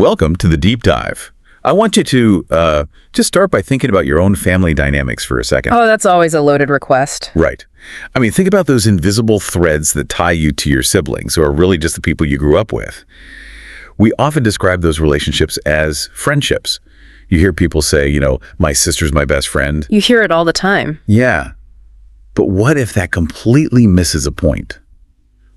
Welcome to the deep dive. I want you to just start by thinking about your own family dynamics for a second. Oh, that's always a loaded request. Right. I mean, think about those invisible threads that tie you to your siblings, or really just the people you grew up with. We often describe those relationships as friendships. You hear people say, my sister's my best friend. You hear it all the time. Yeah. But what if that completely misses a point?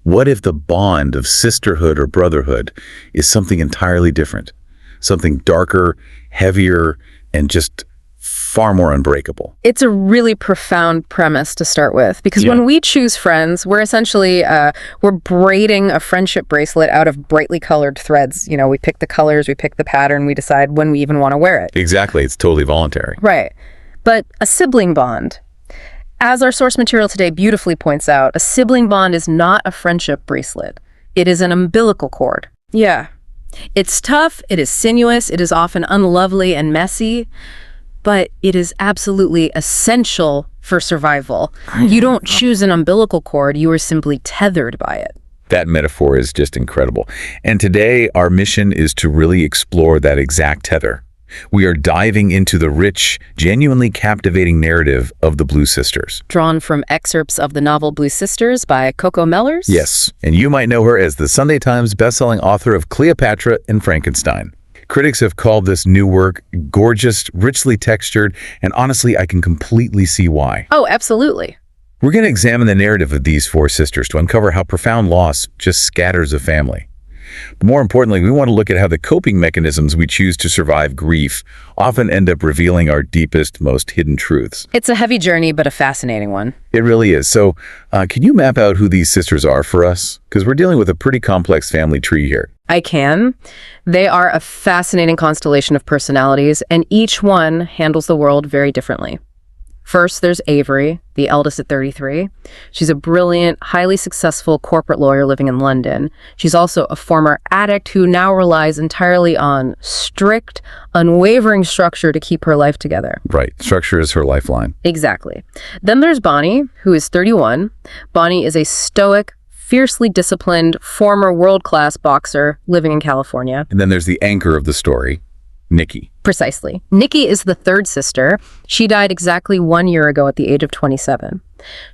What if the bond of sisterhood or brotherhood is something entirely different? Something darker, heavier, and just far more unbreakable. It's a really profound premise to start with, because when we choose friends, we're essentially, we're braiding a friendship bracelet out of brightly colored threads. We pick the colors, we pick the pattern, we decide when we even want to wear it. Exactly. It's totally voluntary. Right. But a sibling bond, as our source material today beautifully points out, a sibling bond is not a friendship bracelet. It is an umbilical cord. Yeah. It's tough, it is sinuous, it is often unlovely and messy, but it is absolutely essential for survival. You don't choose an umbilical cord, you are simply tethered by it. That metaphor is just incredible. And today, our mission is to really explore that exact tether. We are diving into the rich, genuinely captivating narrative of the Blue Sisters. Drawn from excerpts of the novel Blue Sisters by Coco Mellors? Yes, and you might know her as the Sunday Times bestselling author of Cleopatra and Frankenstein. Critics have called this new work gorgeous, richly textured, and honestly, I can completely see why. Oh, absolutely. We're going to examine the narrative of these four sisters to uncover how profound loss just scatters a family. But more importantly, we want to look at how the coping mechanisms we choose to survive grief often end up revealing our deepest, most hidden truths. It's a heavy journey, but a fascinating one. It really is. So, can you map out who these sisters are for us? Because we're dealing with a pretty complex family tree here. I can. They are a fascinating constellation of personalities, and each one handles the world very differently. First, there's Avery, the eldest at 33. She's a brilliant, highly successful corporate lawyer living in London. She's also a former addict who now relies entirely on strict, unwavering structure to keep her life together. Right. Structure is her lifeline. Exactly. Then there's Bonnie, who is 31. Bonnie is a stoic, fiercely disciplined, former world-class boxer living in California. And then there's the anchor of the story, Nikki. Precisely. Nikki is the third sister. She died exactly 1 year ago at the age of 27.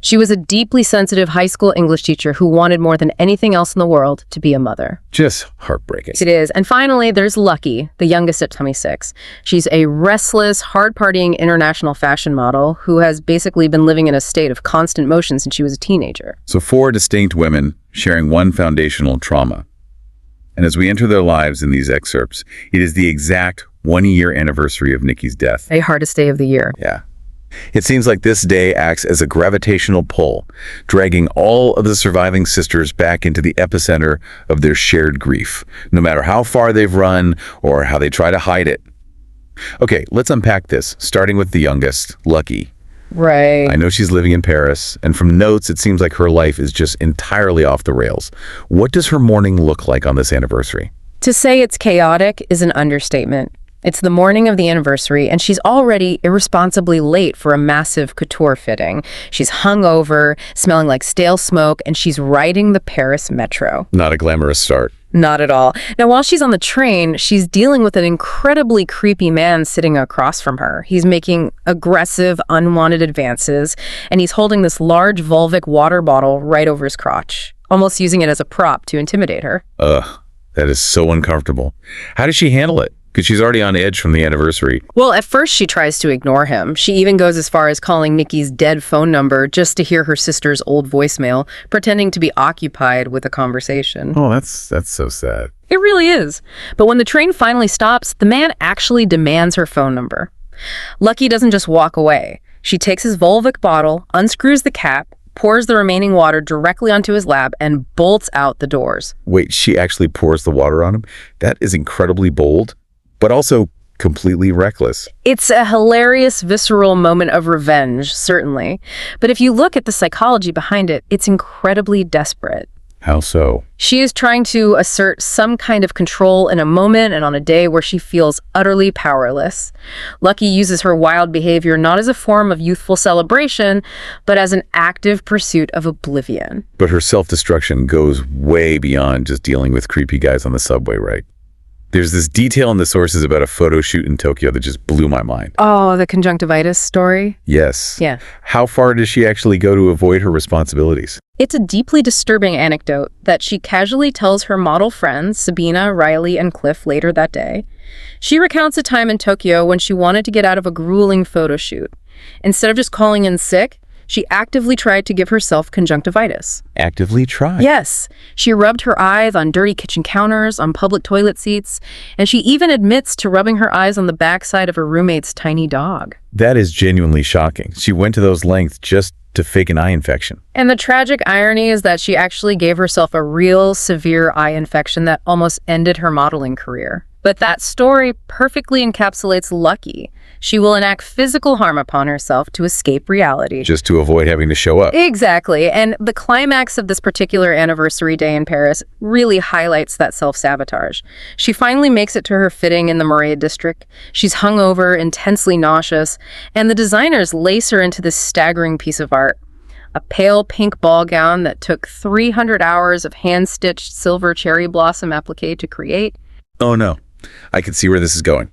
She was a deeply sensitive high school English teacher who wanted more than anything else in the world to be a mother. Just heartbreaking. It is. And finally, there's Lucky, the youngest at 26. She's a restless, hard-partying international fashion model who has basically been living in a state of constant motion since she was a teenager. So 4 distinct women sharing one foundational trauma. And as we enter their lives in these excerpts, it is the exact 1-year anniversary of Nikki's death. A hardest day of the year. Yeah. It seems like this day acts as a gravitational pull, dragging all of the surviving sisters back into the epicenter of their shared grief, no matter how far they've run or how they try to hide it. Okay, let's unpack this, starting with the youngest, Lucky. Right. I know she's living in Paris, and from notes, it seems like her life is just entirely off the rails. What does her morning look like on this anniversary? To say it's chaotic is an understatement. It's the morning of the anniversary, and she's already irresponsibly late for a massive couture fitting. She's hungover, smelling like stale smoke, and she's riding the Paris metro. Not a glamorous start. Not at all. Now, while she's on the train, she's dealing with an incredibly creepy man sitting across from her. He's making aggressive, unwanted advances, and he's holding this large Volvic water bottle right over his crotch, almost using it as a prop to intimidate her. Ugh, that is so uncomfortable. How does she handle it? Because she's already on edge from the anniversary. Well, at first she tries to ignore him. She even goes as far as calling Nikki's dead phone number just to hear her sister's old voicemail, pretending to be occupied with a conversation. Oh, that's so sad. It really is. But when the train finally stops, the man actually demands her phone number. Lucky doesn't just walk away. She takes his Volvic bottle, unscrews the cap, pours the remaining water directly onto his lap, and bolts out the doors. Wait, she actually pours the water on him? That is incredibly bold, but also completely reckless. It's a hilarious, visceral moment of revenge, certainly. But if you look at the psychology behind it, it's incredibly desperate. How so? She is trying to assert some kind of control in a moment and on a day where she feels utterly powerless. Lucky uses her wild behavior not as a form of youthful celebration, but as an active pursuit of oblivion. But her self-destruction goes way beyond just dealing with creepy guys on the subway, right? There's this detail in the sources about a photo shoot in Tokyo that just blew my mind. Oh, the conjunctivitis story? Yes. Yeah. How far does she actually go to avoid her responsibilities? It's a deeply disturbing anecdote that she casually tells her model friends, Sabina, Riley, and Cliff, later that day. She recounts a time in Tokyo when she wanted to get out of a grueling photo shoot. Instead of just calling in sick, she actively tried to give herself conjunctivitis. Actively try? Yes. She rubbed her eyes on dirty kitchen counters, on public toilet seats, and she even admits to rubbing her eyes on the backside of her roommate's tiny dog. That is genuinely shocking. She went to those lengths just to fake an eye infection. And the tragic irony is that she actually gave herself a real severe eye infection that almost ended her modeling career. But that story perfectly encapsulates Lucky. She will enact physical harm upon herself to escape reality. Just to avoid having to show up. Exactly. And the climax of this particular anniversary day in Paris really highlights that self-sabotage. She finally makes it to her fitting in the Marais district. She's hungover, intensely nauseous, and the designers lace her into this staggering piece of art. A pale pink ball gown that took 300 hours of hand-stitched silver cherry blossom applique to create. Oh no, I can see where this is going.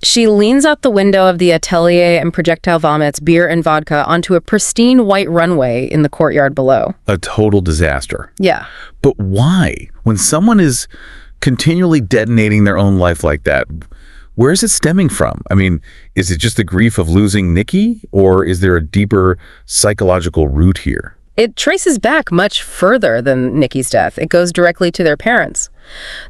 She leans out the window of the atelier and projectile vomits beer and vodka onto a pristine white runway in the courtyard below. A total disaster. Yeah. But why? When someone is continually detonating their own life like that, where is it stemming from? I mean, is it just the grief of losing Nikki, or is there a deeper psychological root here? It traces back much further than Nikki's death. It goes directly to their parents.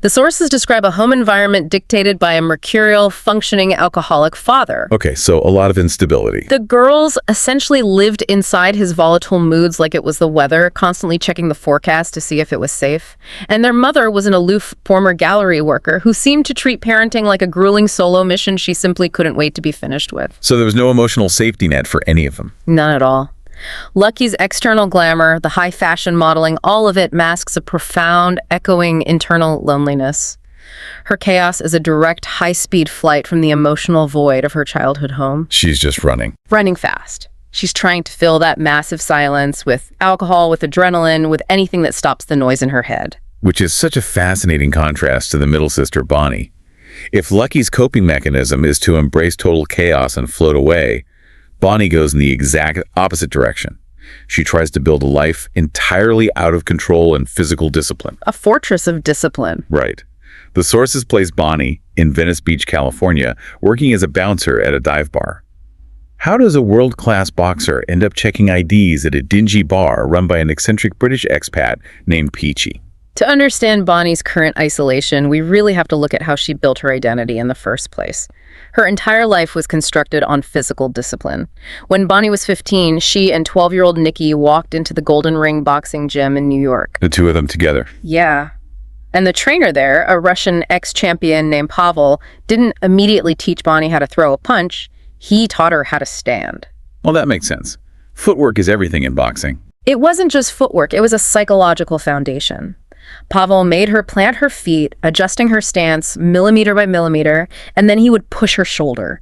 The sources describe a home environment dictated by a mercurial, functioning alcoholic father. Okay, so a lot of instability. The girls essentially lived inside his volatile moods like it was the weather, constantly checking the forecast to see if it was safe. And their mother was an aloof former gallery worker who seemed to treat parenting like a grueling solo mission she simply couldn't wait to be finished with. So there was no emotional safety net for any of them? None at all. Lucky's external glamour, the high fashion modeling, all of it masks a profound, echoing internal loneliness. Her chaos is a direct, high-speed flight from the emotional void of her childhood home. She's just running. Running fast. She's trying to fill that massive silence with alcohol, with adrenaline, with anything that stops the noise in her head. Which is such a fascinating contrast to the middle sister, Bonnie. If Lucky's coping mechanism is to embrace total chaos and float away, Bonnie goes in the exact opposite direction. She tries to build a life entirely out of control and physical discipline. A fortress of discipline. Right. The sources place Bonnie in Venice Beach, California, working as a bouncer at a dive bar. How does a world-class boxer end up checking IDs at a dingy bar run by an eccentric British expat named Peachy? To understand Bonnie's current isolation, we really have to look at how she built her identity in the first place. Her entire life was constructed on physical discipline. When Bonnie was 15, she and 12-year-old Nikki walked into the Golden Ring boxing gym in New York. The two of them together. Yeah. And the trainer there, a Russian ex-champion named Pavel, didn't immediately teach Bonnie how to throw a punch. He taught her how to stand. Well, that makes sense. Footwork is everything in boxing. It wasn't just footwork, it was a psychological foundation. Pavel made her plant her feet, adjusting her stance millimeter by millimeter, and then he would push her shoulder.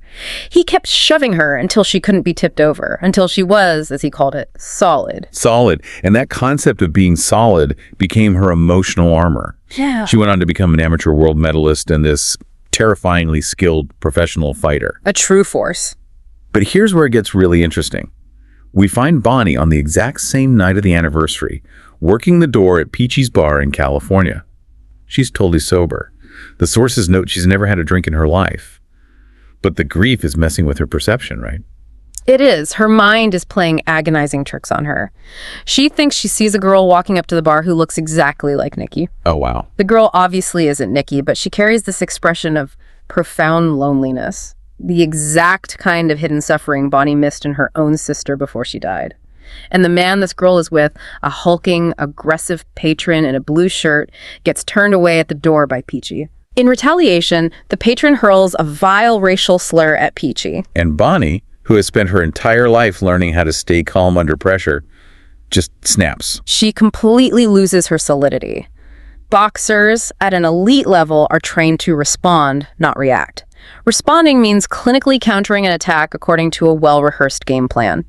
He kept shoving her until she couldn't be tipped over, until she was, as he called it, solid. Solid. And that concept of being solid became her emotional armor. Yeah. She went on to become an amateur world medalist and this terrifyingly skilled professional fighter. A true force. But here's where it gets really interesting. We find Bonnie on the exact same night of the anniversary, working the door at Peachy's bar in California. She's totally sober. The sources note she's never had a drink in her life. But the grief is messing with her perception, right? It is. Her mind is playing agonizing tricks on her. She thinks she sees a girl walking up to the bar who looks exactly like Nikki. Oh, wow. The girl obviously isn't Nikki, but she carries this expression of profound loneliness. The exact kind of hidden suffering Bonnie missed in her own sister before she died. And the man this girl is with, a hulking, aggressive patron in a blue shirt, gets turned away at the door by Peachy. In retaliation, the patron hurls a vile racial slur at Peachy. And Bonnie, who has spent her entire life learning how to stay calm under pressure, just snaps. She completely loses her solidity. Boxers at an elite level are trained to respond, not react. Responding means clinically countering an attack according to a well-rehearsed game plan.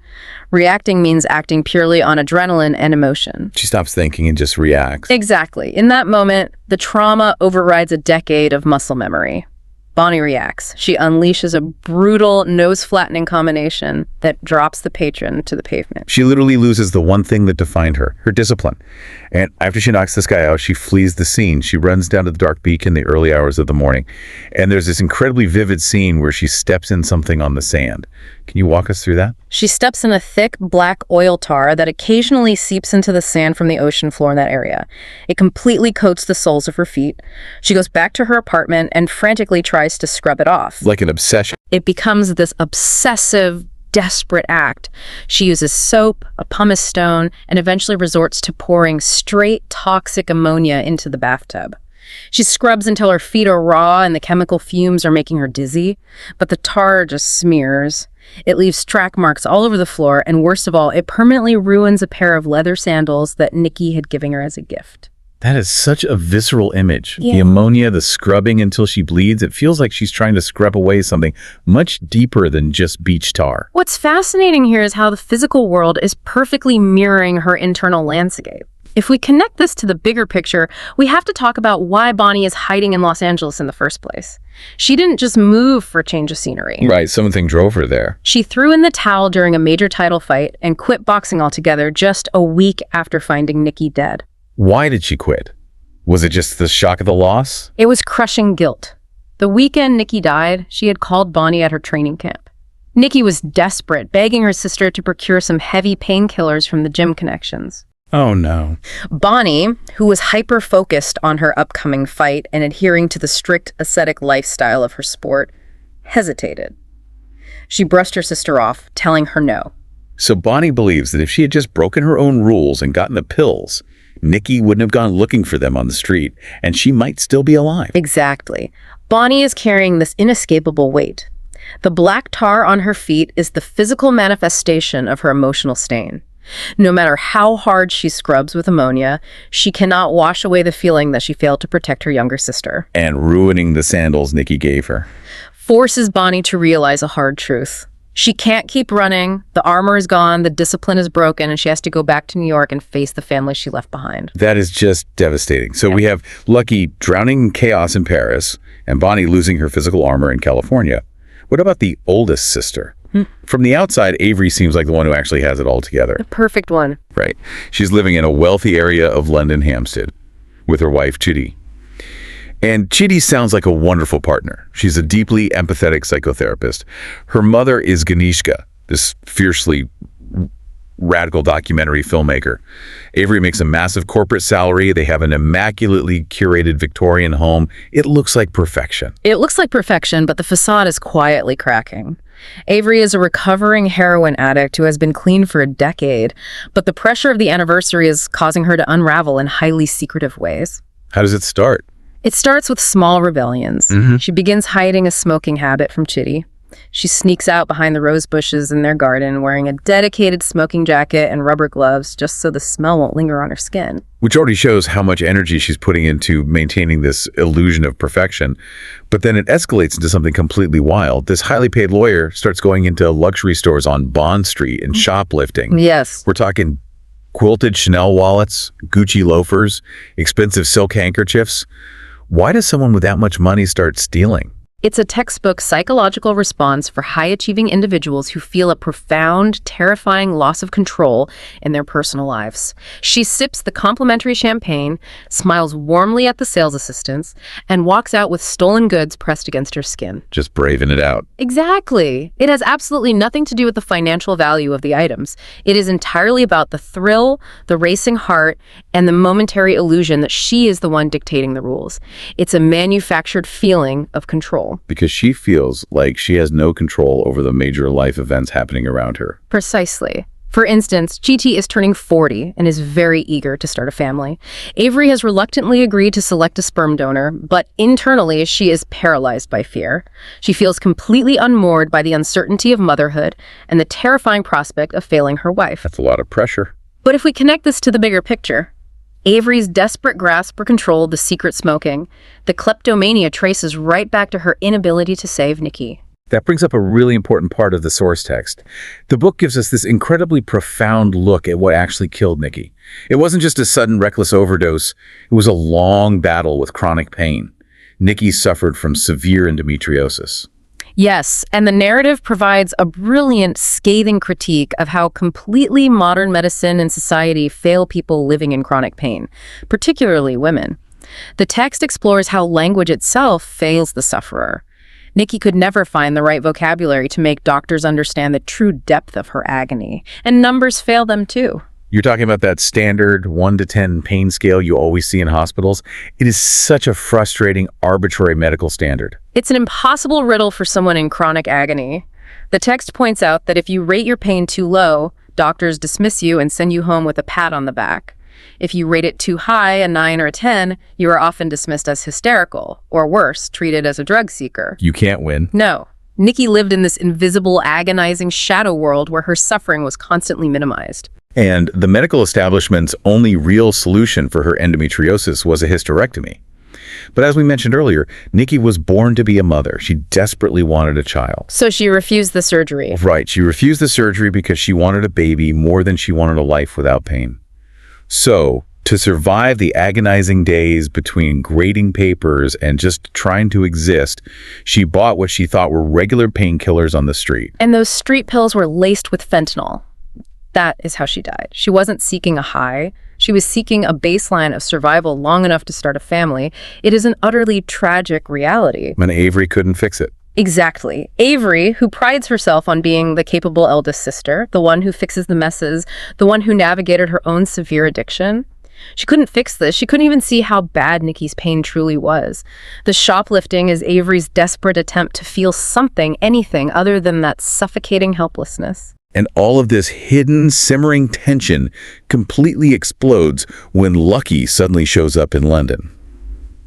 Reacting means acting purely on adrenaline and emotion. She stops thinking and just reacts. Exactly. In that moment, the trauma overrides a decade of muscle memory. Bonnie reacts. She unleashes a brutal, nose-flattening combination that drops the patron to the pavement. She literally loses the one thing that defined her discipline. And after she knocks this guy out, she flees the scene. She runs down to the dark beach in the early hours of the morning. And there's this incredibly vivid scene where she steps in something on the sand. Can you walk us through that? She steps in a thick, black oil tar that occasionally seeps into the sand from the ocean floor in that area. It completely coats the soles of her feet. She goes back to her apartment and frantically tries to scrub it off. Like an obsession. It becomes this obsessive, desperate act. She uses soap, a pumice stone, and eventually resorts to pouring straight toxic ammonia into the bathtub. She scrubs until her feet are raw and the chemical fumes are making her dizzy, but the tar just smears. It leaves track marks all over the floor, and worst of all, it permanently ruins a pair of leather sandals that Nikki had given her as a gift. That is such a visceral image. Yeah. The ammonia, the scrubbing until she bleeds, it feels like she's trying to scrub away something much deeper than just beach tar. What's fascinating here is how the physical world is perfectly mirroring her internal landscape. If we connect this to the bigger picture, we have to talk about why Bonnie is hiding in Los Angeles in the first place. She didn't just move for a change of scenery. Right, something drove her there. She threw in the towel during a major title fight and quit boxing altogether just a week after finding Nikki dead. Why did she quit? Was it just the shock of the loss? It was crushing guilt. The weekend Nikki died, she had called Bonnie at her training camp. Nikki was desperate, begging her sister to procure some heavy painkillers from the gym connections. Oh no. Bonnie, who was hyper-focused on her upcoming fight and adhering to the strict ascetic lifestyle of her sport, hesitated. She brushed her sister off, telling her no. So Bonnie believes that if she had just broken her own rules and gotten the pills, Nikki wouldn't have gone looking for them on the street, and she might still be alive. Exactly. Bonnie is carrying this inescapable weight. The black tar on her feet is the physical manifestation of her emotional stain. No matter how hard she scrubs with ammonia, she cannot wash away the feeling that she failed to protect her younger sister. And ruining the sandals Nikki gave her. Forces Bonnie to realize a hard truth. She can't keep running, the armor is gone, the discipline is broken, and she has to go back to New York and face the family she left behind. That is just devastating. So we have Lucky drowning in chaos in Paris, and Bonnie losing her physical armor in California. What about the oldest sister? From the outside, Avery seems like the one who actually has it all together. The perfect one. Right. She's living in a wealthy area of London, Hampstead, with her wife, Chitty. And Chitty sounds like a wonderful partner. She's a deeply empathetic psychotherapist. Her mother is Ganishka, this fiercely radical documentary filmmaker. Avery makes a massive corporate salary. They have an immaculately curated Victorian home. It looks like perfection. It looks like perfection, but the facade is quietly cracking. Avery is a recovering heroin addict who has been clean for a decade, but the pressure of the anniversary is causing her to unravel in highly secretive ways. How does it start? It starts with small rebellions. She begins hiding a smoking habit from Chitty. She sneaks out behind the rose bushes in their garden, wearing a dedicated smoking jacket and rubber gloves just so the smell won't linger on her skin. Which already shows how much energy she's putting into maintaining this illusion of perfection. But then it escalates into something completely wild. This highly paid lawyer starts going into luxury stores on Bond Street and shoplifting. Yes. We're talking quilted Chanel wallets, Gucci loafers, expensive silk handkerchiefs. Why does someone with that much money start stealing? It's a textbook psychological response for high-achieving individuals who feel a profound, terrifying loss of control in their personal lives. She sips the complimentary champagne, smiles warmly at the sales assistants, and walks out with stolen goods pressed against her skin. Just braving it out. Exactly. It has absolutely nothing to do with the financial value of the items. It is entirely about the thrill, the racing heart, and the momentary illusion that she is the one dictating the rules. It's a manufactured feeling of control. Because she feels like she has no control over the major life events happening around her. Precisely. For instance, Chitty is turning 40 and is very eager to start a family. Avery has reluctantly agreed to select a sperm donor, but internally she is paralyzed by fear. She feels completely unmoored by the uncertainty of motherhood and the terrifying prospect of failing her wife. That's a lot of pressure. But if we connect this to the bigger picture, Avery's desperate grasp for control, the secret smoking, the kleptomania traces right back to her inability to save Nikki. That brings up a really important part of the source text. The book gives us this incredibly profound look at what actually killed Nikki. It wasn't just a sudden reckless overdose. It was a long battle with chronic pain. Nikki suffered from severe endometriosis. Yes, and the narrative provides a brilliant, scathing critique of how completely modern medicine and society fail people living in chronic pain, particularly women. The text explores how language itself fails the sufferer. Nikki could never find the right vocabulary to make doctors understand the true depth of her agony, and numbers fail them too. You're talking about that standard 1 to 10 pain scale you always see in hospitals? It is such a frustrating, arbitrary medical standard. It's an impossible riddle for someone in chronic agony. The text points out that if you rate your pain too low, doctors dismiss you and send you home with a pat on the back. If you rate it too high, a 9 or a 10, you are often dismissed as hysterical, or worse, treated as a drug seeker. You can't win. No. Nikki lived in this invisible, agonizing shadow world where her suffering was constantly minimized. And the medical establishment's only real solution for her endometriosis was a hysterectomy. But as we mentioned earlier, Nikki was born to be a mother. She desperately wanted a child. So she refused the surgery. Right. She refused the surgery because she wanted a baby more than she wanted a life without pain. So, to survive the agonizing days between grading papers and just trying to exist, she bought what she thought were regular painkillers on the street. And those street pills were laced with fentanyl. That is how she died. She wasn't seeking a high. She was seeking a baseline of survival long enough to start a family. It is an utterly tragic reality. And Avery couldn't fix it. Exactly. Avery, who prides herself on being the capable eldest sister, the one who fixes the messes, the one who navigated her own severe addiction, she couldn't fix this. She couldn't even see how bad Nikki's pain truly was. The shoplifting is Avery's desperate attempt to feel something, anything, other than that suffocating helplessness. And all of this hidden, simmering tension completely explodes when Lucky suddenly shows up in London.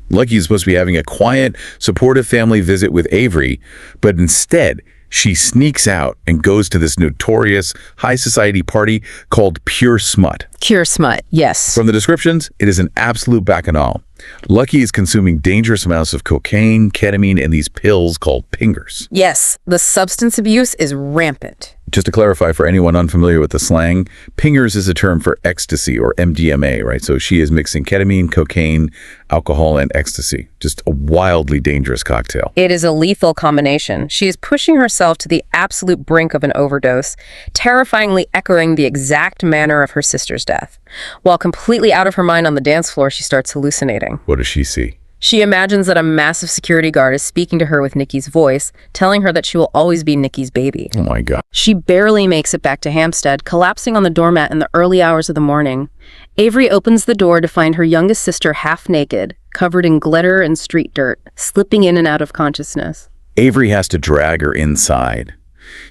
Lucky is supposed to be having a quiet, supportive family visit with Avery, but instead, she sneaks out and goes to this notorious high society party called Pure Smut. Pure Smut, yes. From the descriptions, it is an absolute bacchanal. Lucky is consuming dangerous amounts of cocaine, ketamine, and these pills called pingers. Yes, the substance abuse is rampant. Just to clarify for anyone unfamiliar with the slang, pingers is a term for ecstasy or MDMA, right? So she is mixing ketamine, cocaine, alcohol, and ecstasy. Just a wildly dangerous cocktail. It is a lethal combination. She is pushing herself to the absolute brink of an overdose, terrifyingly echoing the exact manner of her sister's death. While completely out of her mind on the dance floor, she starts hallucinating. What does she see? She imagines that a massive security guard is speaking to her with Nikki's voice, telling her that she will always be Nikki's baby. Oh my God. She barely makes it back to Hampstead, collapsing on the doormat in the early hours of the morning. Avery opens the door to find her youngest sister half naked, covered in glitter and street dirt, slipping in and out of consciousness. Avery has to drag her inside.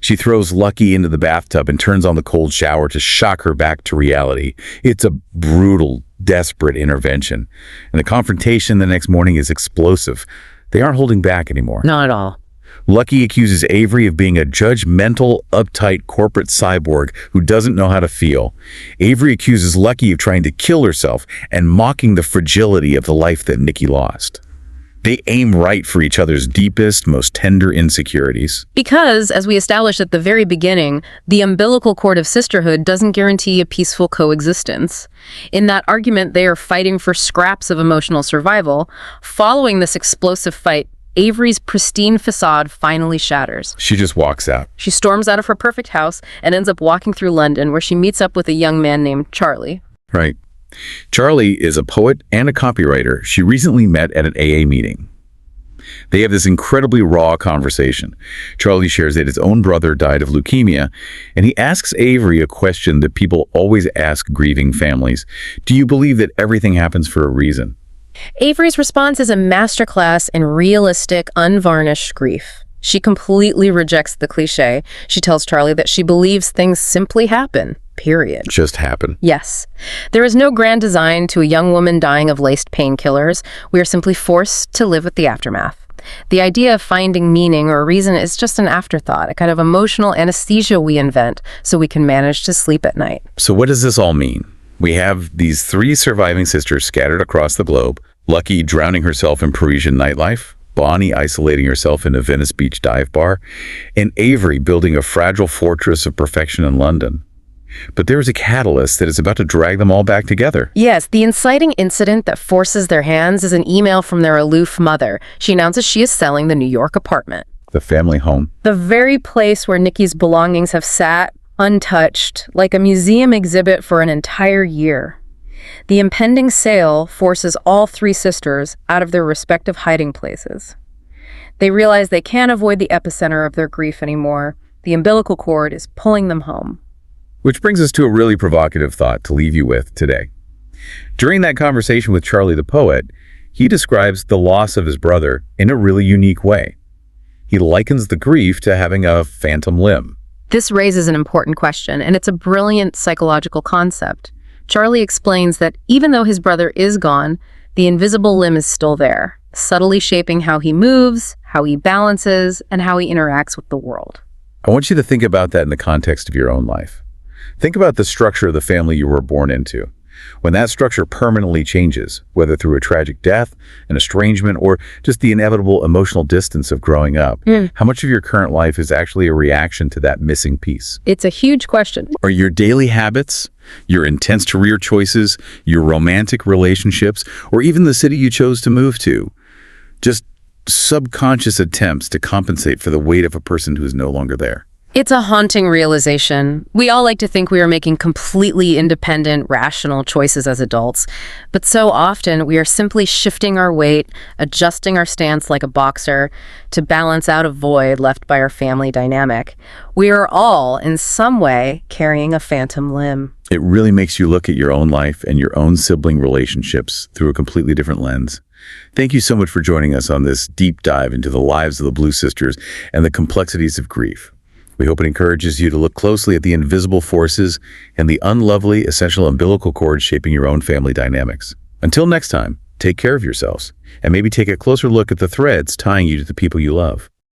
She throws Lucky into the bathtub and turns on the cold shower to shock her back to reality. It's a brutal, desperate intervention. And the confrontation the next morning is explosive. They aren't holding back anymore. Not at all. Lucky accuses Avery of being a judgmental, uptight corporate cyborg who doesn't know how to feel. Avery accuses Lucky of trying to kill herself and mocking the fragility of the life that Nikki lost. They aim right for each other's deepest, most tender insecurities. Because, as we established at the very beginning, the umbilical cord of sisterhood doesn't guarantee a peaceful coexistence. In that argument, they are fighting for scraps of emotional survival. Following this explosive fight, Avery's pristine facade finally shatters. She just walks out. She storms out of her perfect house and ends up walking through London, where she meets up with a young man named Charlie. Right. Charlie is a poet and a copywriter she recently met at an AA meeting. They have this incredibly raw conversation. Charlie shares that his own brother died of leukemia, and he asks Avery a question that people always ask grieving families. Do you believe that everything happens for a reason? Avery's response is a masterclass in realistic, unvarnished grief. She completely rejects the cliché. She tells Charlie that she believes things simply happen. Period. Just happen. Yes. There is no grand design to a young woman dying of laced painkillers. We are simply forced to live with the aftermath. The idea of finding meaning or reason is just an afterthought, a kind of emotional anesthesia we invent so we can manage to sleep at night. So what does this all mean? We have these three surviving sisters scattered across the globe, Lucky drowning herself in Parisian nightlife, Bonnie isolating herself in a Venice Beach dive bar, and Avery building a fragile fortress of perfection in London. But there's a catalyst that is about to drag them all back together. Yes, the inciting incident that forces their hands is an email from their aloof mother. She announces she is selling the New York apartment. The family home. The very place where Nikki's belongings have sat, untouched, like a museum exhibit for an entire year. The impending sale forces all three sisters out of their respective hiding places. They realize they can't avoid the epicenter of their grief anymore. The umbilical cord is pulling them home. Which brings us to a really provocative thought to leave you with today. During that conversation with Charlie the poet, he describes the loss of his brother in a really unique way. He likens the grief to having a phantom limb. This raises an important question, and it's a brilliant psychological concept. Charlie explains that even though his brother is gone, the invisible limb is still there, subtly shaping how he moves, how he balances, and how he interacts with the world. I want you to think about that in the context of your own life. Think about the structure of the family you were born into. When that structure permanently changes, whether through a tragic death, an estrangement, or just the inevitable emotional distance of growing up, how much of your current life is actually a reaction to that missing piece? It's a huge question. Are your daily habits, your intense career choices, your romantic relationships, or even the city you chose to move to, just subconscious attempts to compensate for the weight of a person who is no longer there? It's a haunting realization. We all like to think we are making completely independent, rational choices as adults, but so often we are simply shifting our weight, adjusting our stance like a boxer to balance out a void left by our family dynamic. We are all, in some way, carrying a phantom limb. It really makes you look at your own life and your own sibling relationships through a completely different lens. Thank you so much for joining us on this deep dive into the lives of the Blue Sisters and the complexities of grief. We hope it encourages you to look closely at the invisible forces and the unlovely essential umbilical cord shaping your own family dynamics. Until next time, take care of yourselves and maybe take a closer look at the threads tying you to the people you love.